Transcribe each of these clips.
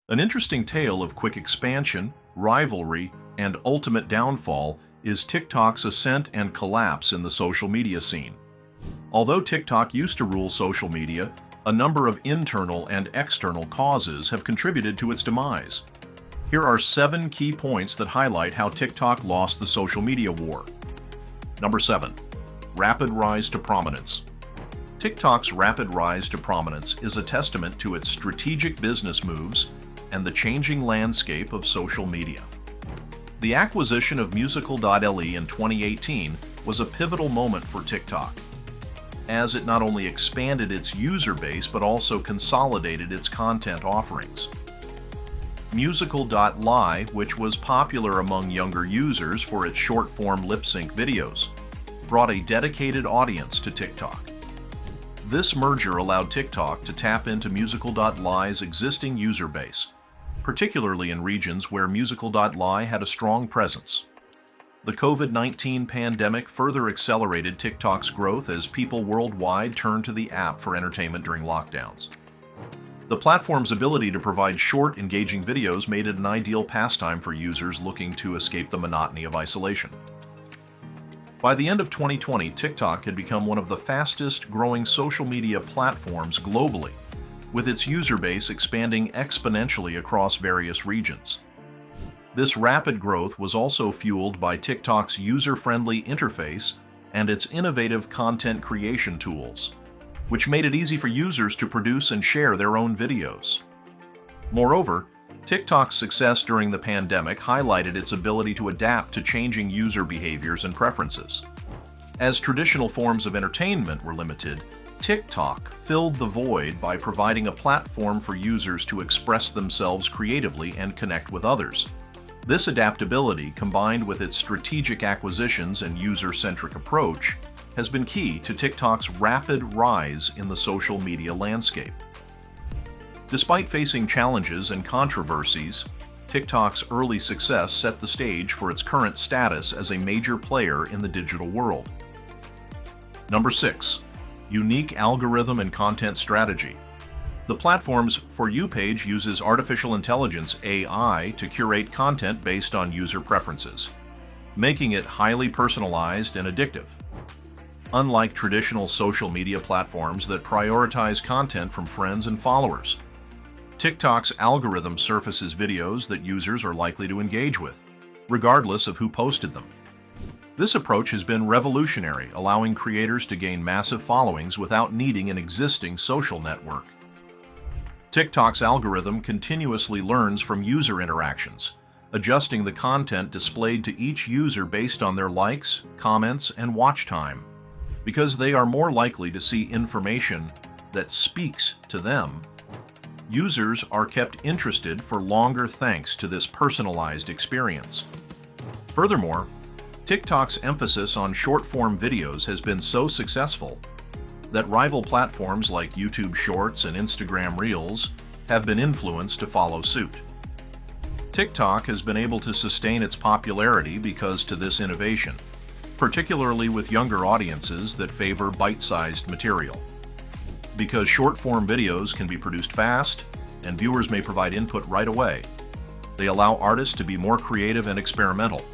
An interesting tale of quick expansion, rivalry, and ultimate downfall is TikTok's ascent and collapse in the social media scene. Although TikTok used to rule social media, a number of internal and external causes have contributed to its demise. Here are 7 key points that highlight how TikTok lost the social media war. Number 7. Rapid rise to prominence. TikTok's rapid rise to prominence is a testament to its strategic business moves and the changing landscape of social media. The acquisition of Musical.ly in 2018 was a pivotal moment for TikTok, as it not only expanded its user base but also consolidated its content offerings. Musical.ly, which was popular among younger users for its short-form lip-sync videos, brought a dedicated audience to TikTok. This merger allowed TikTok to tap into Musical.ly's existing user base, particularly in regions where Musical.ly had a strong presence. The COVID-19 pandemic further accelerated TikTok's growth as people worldwide turned to the app for entertainment during lockdowns. The platform's ability to provide short, engaging videos made it an ideal pastime for users looking to escape the monotony of isolation. By the end of 2020, TikTok had become one of the fastest-growing social media platforms globally, with its user base expanding exponentially across various regions. This rapid growth was also fueled by TikTok's user-friendly interface and its innovative content creation tools, which made it easy for users to produce and share their own videos. Moreover, TikTok's success during the pandemic highlighted its ability to adapt to changing user behaviors and preferences. As traditional forms of entertainment were limited, TikTok filled the void by providing a platform for users to express themselves creatively and connect with others. This adaptability, combined with its strategic acquisitions and user-centric approach, has been key to TikTok's rapid rise in the social media landscape. Despite facing challenges and controversies, TikTok's early success set the stage for its current status as a major player in the digital world. Number 6. Unique algorithm and content strategy. The platform's For You page uses artificial intelligence (AI) to curate content based on user preferences, making it highly personalized and addictive. Unlike traditional social media platforms that prioritize content from friends and followers, TikTok's algorithm surfaces videos that users are likely to engage with, regardless of who posted them. This approach has been revolutionary, allowing creators to gain massive followings without needing an existing social network. TikTok's algorithm continuously learns from user interactions, adjusting the content displayed to each user based on their likes, comments, and watch time. Because they are more likely to see information that speaks to them, users are kept interested for longer thanks to this personalized experience. Furthermore, TikTok's emphasis on short-form videos has been so successful that rival platforms like YouTube Shorts and Instagram Reels have been influenced to follow suit. TikTok has been able to sustain its popularity because to this innovation, particularly with younger audiences that favor bite-sized material. Because short-form videos can be produced fast and viewers may provide input right away, they allow artists to be more creative and experimental.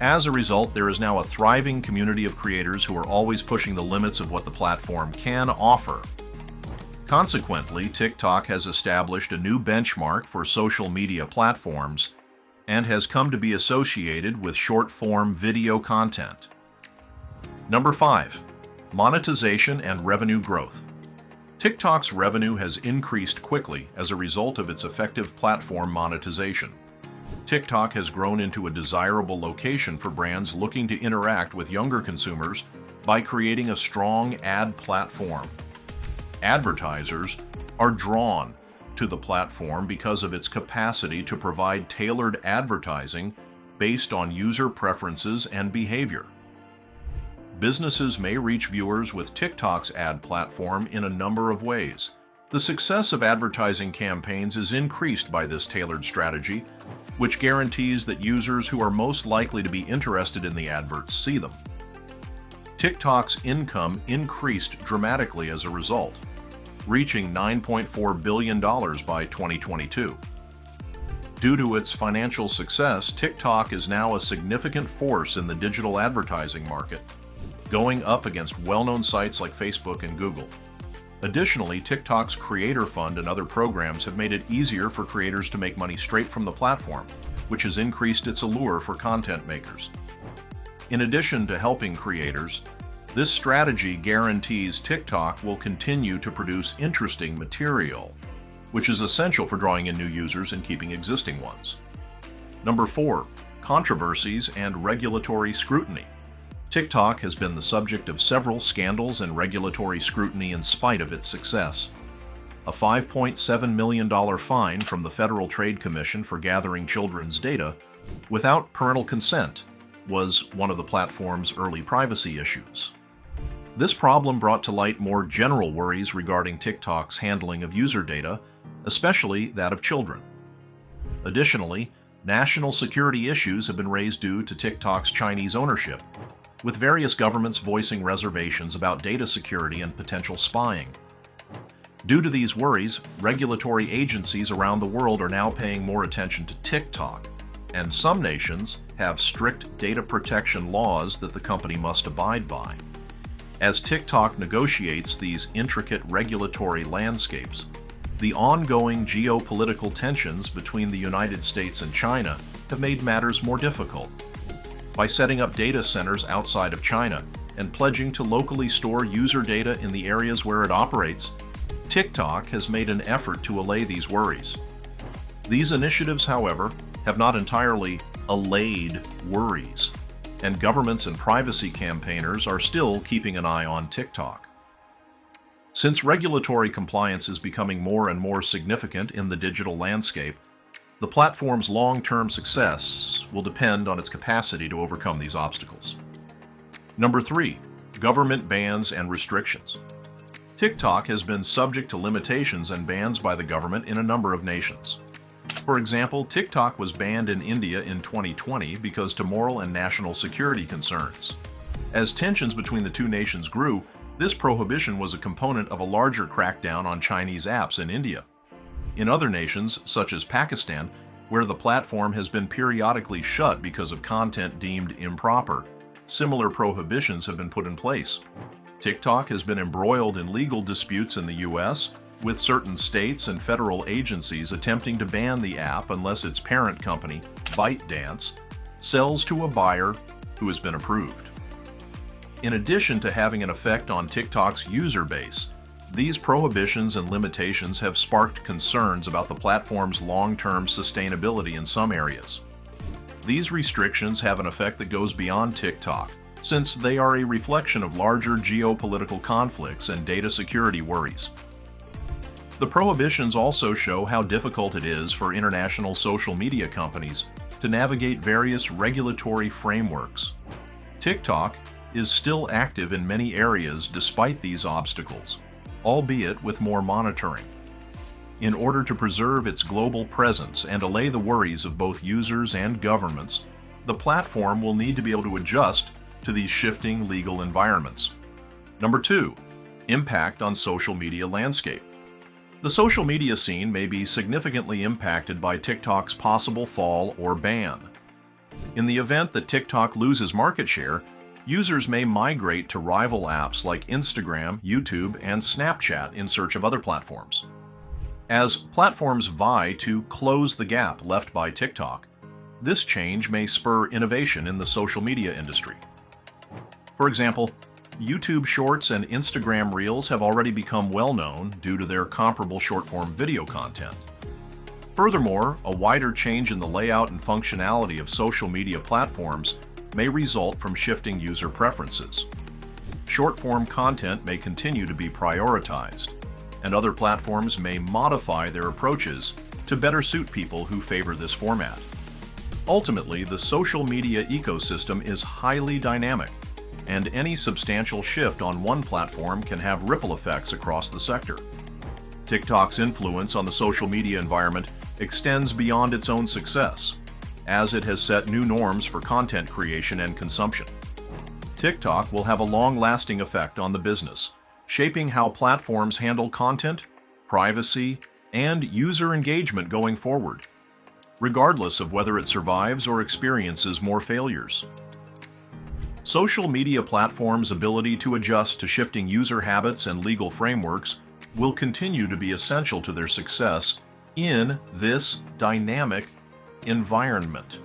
As a result, there is now a thriving community of creators who are always pushing the limits of what the platform can offer. Consequently, TikTok has established a new benchmark for social media platforms and has come to be associated with short-form video content. Number 5. Monetization and revenue growth. TikTok's revenue has increased quickly as a result of its effective platform monetization. TikTok has grown into a desirable location for brands looking to interact with younger consumers by creating a strong ad platform. Advertisers are drawn to the platform because of its capacity to provide tailored advertising based on user preferences and behavior. Businesses may reach viewers with TikTok's ad platform in a number of ways. The success of advertising campaigns is increased by this tailored strategy, which guarantees that users who are most likely to be interested in the adverts see them. TikTok's income increased dramatically as a result. reaching $9.4 billion by 2022. Due to its financial success, TikTok is now a significant force in the digital advertising market, going up against well-known sites like Facebook and Google. Additionally, TikTok's Creator Fund and other programs have made it easier for creators to make money straight from the platform, which has increased its allure for content makers. In addition to helping creators, this strategy guarantees TikTok will continue to produce interesting material, which is essential for drawing in new users and keeping existing ones. Number 4. Controversies and regulatory scrutiny. TikTok has been the subject of several scandals and regulatory scrutiny in spite of its success. A $5.7 million fine from the Federal Trade Commission for gathering children's data without parental consent was one of the platform's early privacy issues. This problem brought to light more general worries regarding TikTok's handling of user data, especially that of children. Additionally, national security issues have been raised due to TikTok's Chinese ownership, with various governments voicing reservations about data security and potential spying. Due to these worries, regulatory agencies around the world are now paying more attention to TikTok, and some nations have strict data protection laws that the company must abide by. As TikTok negotiates these intricate regulatory landscapes, the ongoing geopolitical tensions between the United States and China have made matters more difficult. By setting up data centers outside of China and pledging to locally store user data in the areas where it operates, TikTok has made an effort to allay these worries. These initiatives, however, have not entirely allayed worries, and governments and privacy campaigners are still keeping an eye on TikTok. Since regulatory compliance is becoming more and more significant in the digital landscape, the platform's long-term success will depend on its capacity to overcome these obstacles. Number 3. Government bans and restrictions. TikTok has been subject to limitations and bans by the government in a number of nations. For example, TikTok was banned in India in 2020 because of moral and national security concerns. As tensions between the two nations grew, this prohibition was a component of a larger crackdown on Chinese apps in India. In other nations, such as Pakistan, where the platform has been periodically shut because of content deemed improper, similar prohibitions have been put in place. TikTok has been embroiled in legal disputes in the US, with certain states and federal agencies attempting to ban the app unless its parent company, ByteDance, sells to a buyer who has been approved. In addition to having an effect on TikTok's user base, these prohibitions and limitations have sparked concerns about the platform's long-term sustainability in some areas. These restrictions have an effect that goes beyond TikTok, since they are a reflection of larger geopolitical conflicts and data security worries. The prohibitions also show how difficult it is for international social media companies to navigate various regulatory frameworks. TikTok is still active in many areas despite these obstacles, albeit with more monitoring. In order to preserve its global presence and allay the worries of both users and governments, the platform will need to be able to adjust to these shifting legal environments. Number 2. Impact on social media landscape. The social media scene may be significantly impacted by TikTok's possible fall or ban. In the event that TikTok loses market share, users may migrate to rival apps like Instagram, YouTube, and Snapchat in search of other platforms. As platforms vie to close the gap left by TikTok, this change may spur innovation in the social media industry. For example, YouTube Shorts and Instagram Reels have already become well-known due to their comparable short-form video content. Furthermore, a wider change in the layout and functionality of social media platforms may result from shifting user preferences. Short-form content may continue to be prioritized, and other platforms may modify their approaches to better suit people who favor this format. Ultimately, the social media ecosystem is highly dynamic, and any substantial shift on one platform can have ripple effects across the sector. TikTok's influence on the social media environment extends beyond its own success, as it has set new norms for content creation and consumption. TikTok will have a long-lasting effect on the business, shaping how platforms handle content, privacy, and user engagement going forward, regardless of whether it survives or experiences more failures. Social media platforms' ability to adjust to shifting user habits and legal frameworks will continue to be essential to their success in this dynamic environment.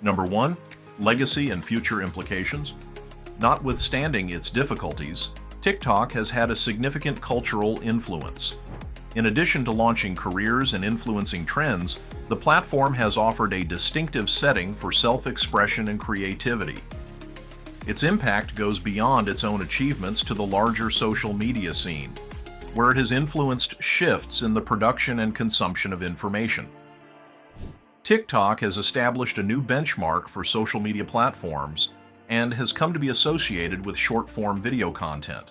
Number 1, legacy and future implications. Notwithstanding its difficulties, TikTok has had a significant cultural influence. In addition to launching careers and influencing trends, the platform has offered a distinctive setting for self-expression and creativity. Its impact goes beyond its own achievements to the larger social media scene, where it has influenced shifts in the production and consumption of information. TikTok has established a new benchmark for social media platforms and has come to be associated with short-form video content.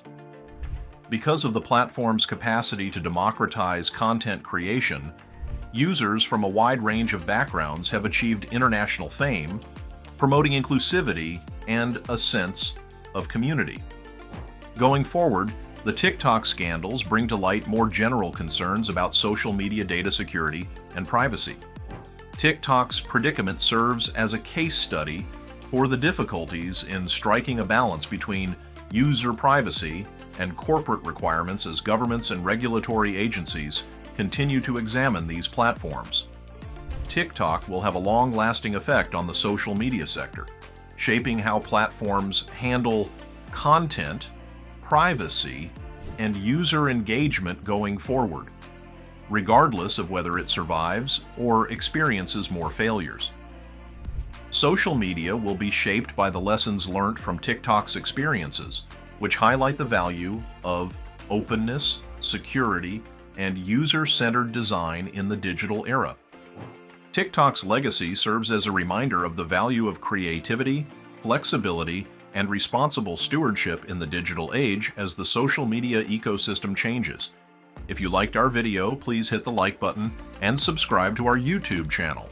Because of the platform's capacity to democratize content creation, users from a wide range of backgrounds have achieved international fame, promoting inclusivity and a sense of community. Going forward, the TikTok scandals bring to light more general concerns about social media data security and privacy. TikTok's predicament serves as a case study for the difficulties in striking a balance between user privacy and corporate requirements as governments and regulatory agencies continue to examine these platforms. TikTok will have a long-lasting effect on the social media sector, shaping how platforms handle content, privacy, and user engagement going forward, regardless of whether it survives or experiences more failures. Social media will be shaped by the lessons learned from TikTok's experiences, which highlight the value of openness, security, and user-centered design in the digital era. TikTok's legacy serves as a reminder of the value of creativity, flexibility, and responsible stewardship in the digital age as the social media ecosystem changes. If you liked our video, please hit the like button and subscribe to our YouTube channel.